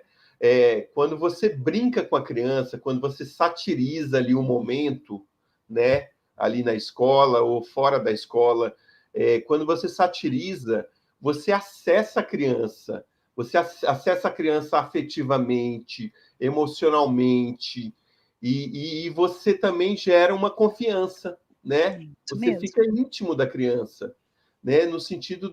Quando você brinca com a criança, quando você satiriza ali o momento, né? Ali na escola ou fora da escola, quando você satiriza, você acessa a criança, acessa a criança afetivamente, emocionalmente, e você também gera uma confiança, né? Isso Você mesmo. fica íntimo da criança, né? No sentido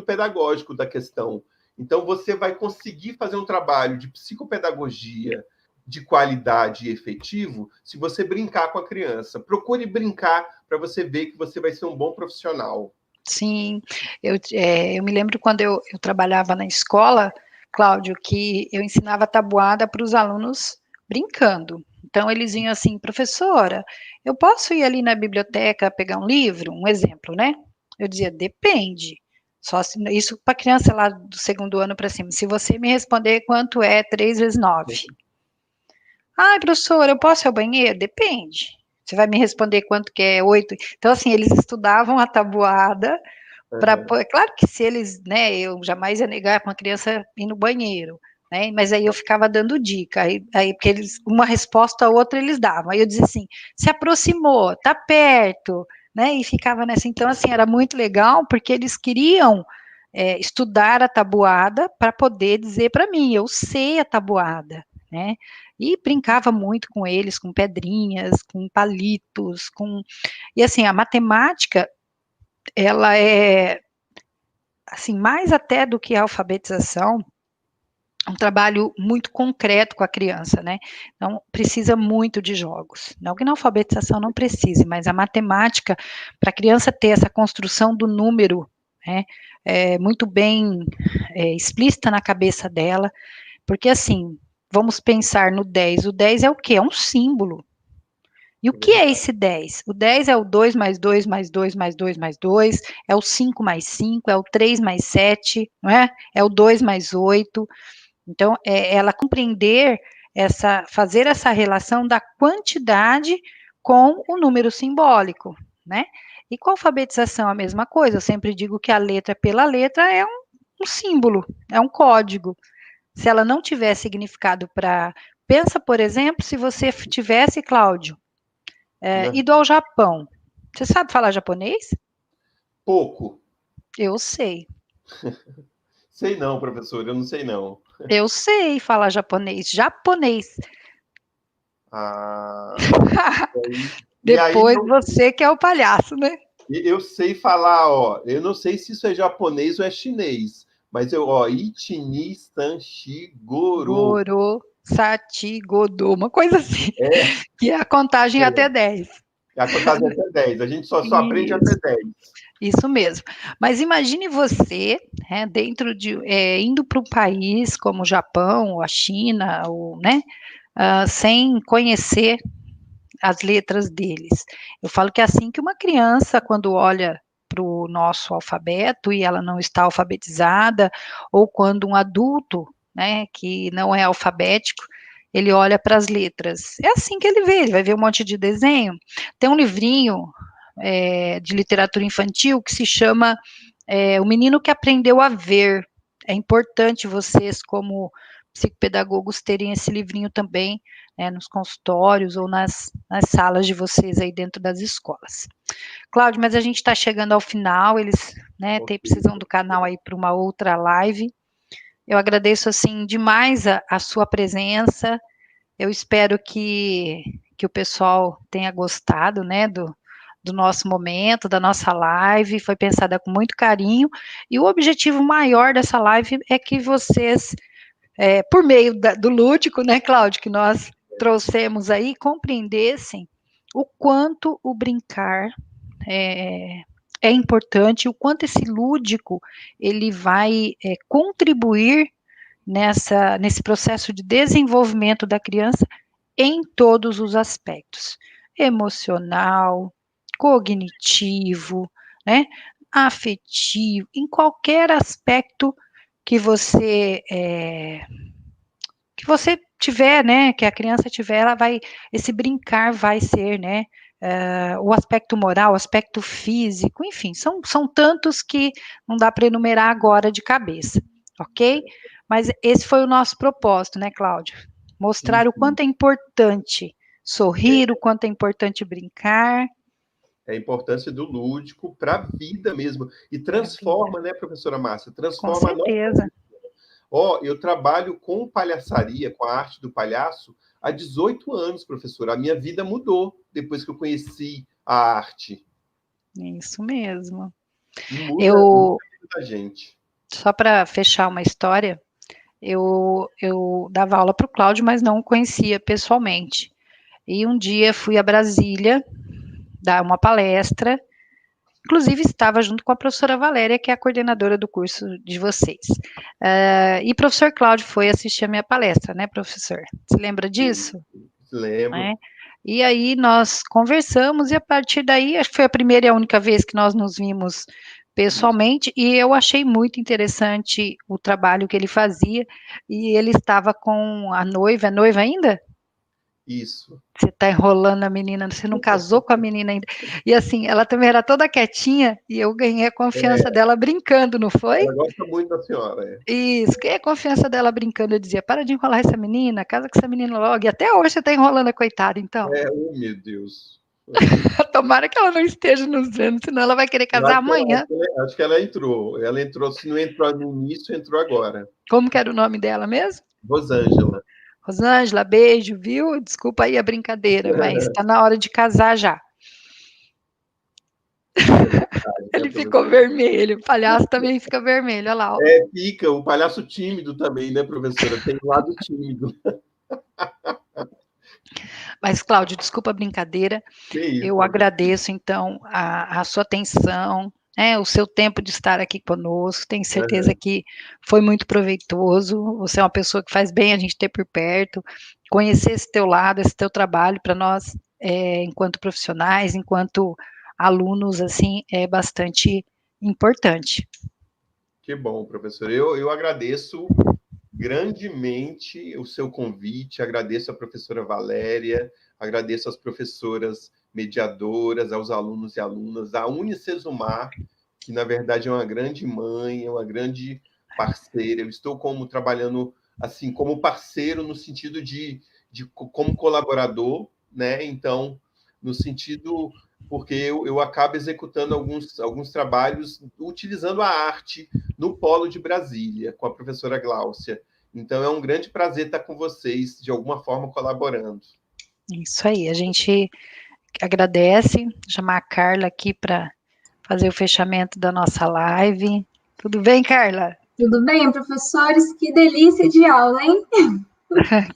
pedagógico da questão. Então, você vai conseguir fazer um trabalho de psicopedagogia de qualidade e efetivo se você brincar com a criança. Procure brincar para você ver que você vai ser um bom profissional. Sim, eu me lembro quando eu trabalhava na escola, Cláudio, que eu ensinava tabuada para os alunos brincando. Então, eles vinham assim, professora, eu posso ir ali na biblioteca pegar um livro? Um exemplo, né? Eu dizia, depende. Isso para criança lá do segundo ano para cima. Se você me responder quanto é 3 vezes 9. Ai, professora, eu posso ir ao banheiro? Depende. Você vai me responder quanto que é 8? Então, assim, eles estudavam a tabuada é claro que se eles, né, eu jamais ia negar para uma criança ir no banheiro, né, mas aí eu ficava dando dica, aí porque eles, uma resposta a outra eles davam, aí eu dizia assim, se aproximou, tá perto, né, e ficava nessa, então assim, era muito legal, porque eles queriam estudar a tabuada para poder dizer para mim, eu sei a tabuada, né, e brincava muito com eles, com pedrinhas, com palitos, e assim, a matemática, ela é, assim, mais até do que a alfabetização, um trabalho muito concreto com a criança, né? Então, precisa muito de jogos. Não que na alfabetização não precise, mas a matemática, para a criança ter essa construção do número, né, muito bem explícita na cabeça dela, porque assim, vamos pensar no 10. O 10 é o quê? É um símbolo. E o que é esse 10? O 10 é o 2 mais 2 mais 2 mais 2 mais 2, é o 5 mais 5, é o 3 mais 7, não é? É o 2 mais 8. Então, ela compreender fazer essa relação da quantidade com o número simbólico, né? E com a alfabetização a mesma coisa, eu sempre digo que a letra pela letra é um símbolo, é um código. Se ela não tiver significado para... Pensa, por exemplo, se você tivesse, Cláudio, ido ao Japão. Você sabe falar japonês? Pouco. Eu sei. Sei não, professor, eu não sei não. Eu sei falar japonês. Japonês. Depois aí, você que é o palhaço, né? Eu sei falar, ó, eu não sei se isso é japonês ou é chinês, mas Ichini, Sanshi, Goro. Goro, Sati, Godô, uma coisa assim. Que é a contagem até 10. A contagem até 10. A gente só aprende até 10. Isso mesmo. Mas imagine você, dentro de indo para um país como o Japão, ou a China, ou, né, sem conhecer as letras deles. Eu falo que é assim que uma criança, quando olha para o nosso alfabeto e ela não está alfabetizada, ou quando um adulto, né, que não é alfabético, ele olha para as letras. É assim que ele vê, ele vai ver um monte de desenho. Tem um livrinho de literatura infantil que se chama O Menino que Aprendeu a Ver. É importante vocês, como psicopedagogos, terem esse livrinho também, nos consultórios ou nas salas de vocês aí dentro das escolas. Cláudio, mas a gente está chegando ao final, eles precisam do canal aí para uma outra live. Eu agradeço, assim, demais a sua presença. Eu espero que o pessoal tenha gostado, né, do nosso momento, da nossa live. Foi pensada com muito carinho. E o objetivo maior dessa live é que vocês, por meio do lúdico, né, Cláudio, que nós trouxemos aí, compreendessem o quanto o brincar é importante, o quanto esse lúdico ele vai contribuir nesse processo de desenvolvimento da criança em todos os aspectos, emocional, cognitivo, né, afetivo, em qualquer aspecto que você tiver, né, que a criança tiver, esse brincar vai ser, né, o aspecto moral, o aspecto físico, enfim, são tantos que não dá para enumerar agora de cabeça, ok? Mas esse foi o nosso propósito, né, Cláudio? Mostrar o quanto é importante sorrir, o quanto é importante brincar. É a importância do lúdico para a vida mesmo. E transforma, né, professora Márcia? Transforma. Com certeza. Eu trabalho com palhaçaria, com a arte do palhaço, há 18 anos, professora. A minha vida mudou depois que eu conheci a arte. Isso mesmo. Muda a gente. Só para fechar uma história, eu dava aula para o Cláudio, mas não o conhecia pessoalmente. E um dia fui a Brasília dar uma palestra, inclusive estava junto com a professora Valéria, que é a coordenadora do curso de vocês. E o professor Cláudio foi assistir a minha palestra, né, professor? Você lembra disso? Lembro. E aí nós conversamos, e a partir daí, acho que foi a primeira e a única vez que nós nos vimos pessoalmente, e eu achei muito interessante o trabalho que ele fazia, e ele estava com a noiva ainda? Isso. Você está enrolando a menina, você não casou com a menina ainda. E assim, ela também era toda quietinha, e eu ganhei a confiança dela brincando, não foi? Ela gosta muito da senhora. Isso, ganhei a confiança dela brincando, eu dizia, para de enrolar essa menina, casa com essa menina logo, e até hoje você está enrolando a coitada, então. Meu Deus. Tomara que ela não esteja nos vendo, senão ela vai querer casar amanhã. Acho que ela entrou. Ela entrou, se não entrou no início, entrou agora. Como que era o nome dela mesmo? Rosângela. Rosângela, beijo, viu? Desculpa aí a brincadeira, mas está na hora de casar já. verdade, Ele ficou vermelho, o palhaço também fica vermelho, olha lá. Ó. Fica, o palhaço tímido também, né, professora? Tem o lado tímido. Mas, Cláudio, desculpa a brincadeira, Que isso, eu agradeço, então, a sua atenção, né, o seu tempo de estar aqui conosco, tenho certeza que foi muito proveitoso, você é uma pessoa que faz bem a gente ter por perto, conhecer esse teu lado, esse teu trabalho, para nós, enquanto profissionais, enquanto alunos, assim, é bastante importante. Que bom, professor. Eu agradeço grandemente o seu convite, agradeço a professora Valéria, agradeço às professoras mediadoras, aos alunos e alunas, à Unicesumar, que na verdade é uma grande mãe, é uma grande parceira. Eu estou trabalhando assim como parceiro no sentido de como colaborador, né? Então, no sentido porque eu acabo executando alguns trabalhos utilizando a arte no Polo de Brasília, com a professora Gláucia. Então, é um grande prazer estar com vocês, de alguma forma, colaborando. Isso aí, a gente agradece, chamar a Carla aqui para fazer o fechamento da nossa live. Tudo bem, Carla? Tudo bem, professores? Que delícia de aula, hein?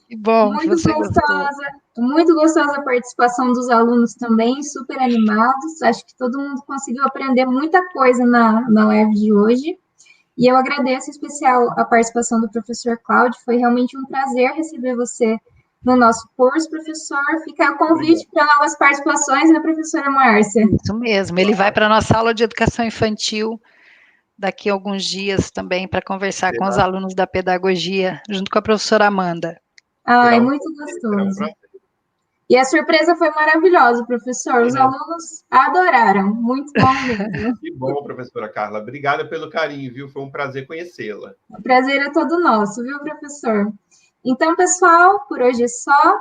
Que bom muito que você gostosa, gostou. Muito gostosa a participação dos alunos também, super animados. Acho que todo mundo conseguiu aprender muita coisa na live de hoje. E eu agradeço em especial a participação do professor Cláudio. Foi realmente um prazer receber você no nosso curso, professor. Fica o convite para novas participações, né, professora Márcia? Isso mesmo. Ele vai para a nossa aula de educação infantil daqui a alguns dias também para conversar com os alunos da pedagogia, junto com a professora Amanda. Ai, muito gostoso. E a surpresa foi maravilhosa, professor. Os alunos adoraram. Muito bom mesmo. Que bom, professora Carla. Obrigada pelo carinho, viu? Foi um prazer conhecê-la. O prazer é todo nosso, viu, professor? Então, pessoal, por hoje é só.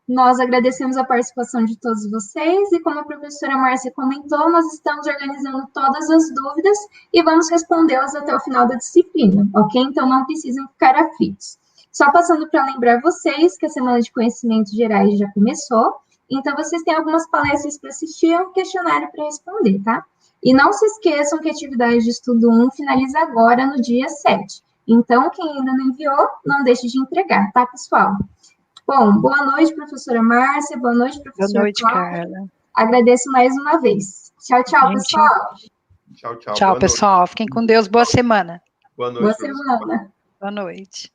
Nós agradecemos a participação de todos vocês e, como a professora Márcia comentou, nós estamos organizando todas as dúvidas e vamos respondê-las até o final da disciplina, ok? Então, não precisam ficar aflitos. Só passando para lembrar vocês que a Semana de Conhecimentos Gerais já começou, então vocês têm algumas palestras para assistir e um questionário para responder, tá? E não se esqueçam que a atividade de estudo 1 finaliza agora, no dia 7. Então, quem ainda não enviou, não deixe de entregar, tá, pessoal? Bom, boa noite, professora Márcia, boa noite, professor Boa noite, Cláudio. Carla. Agradeço mais uma vez. Tchau, tchau, pessoal. Tchau, tchau. Tchau, pessoal. Fiquem com Deus. Boa semana. Boa noite, boa semana. Boa noite.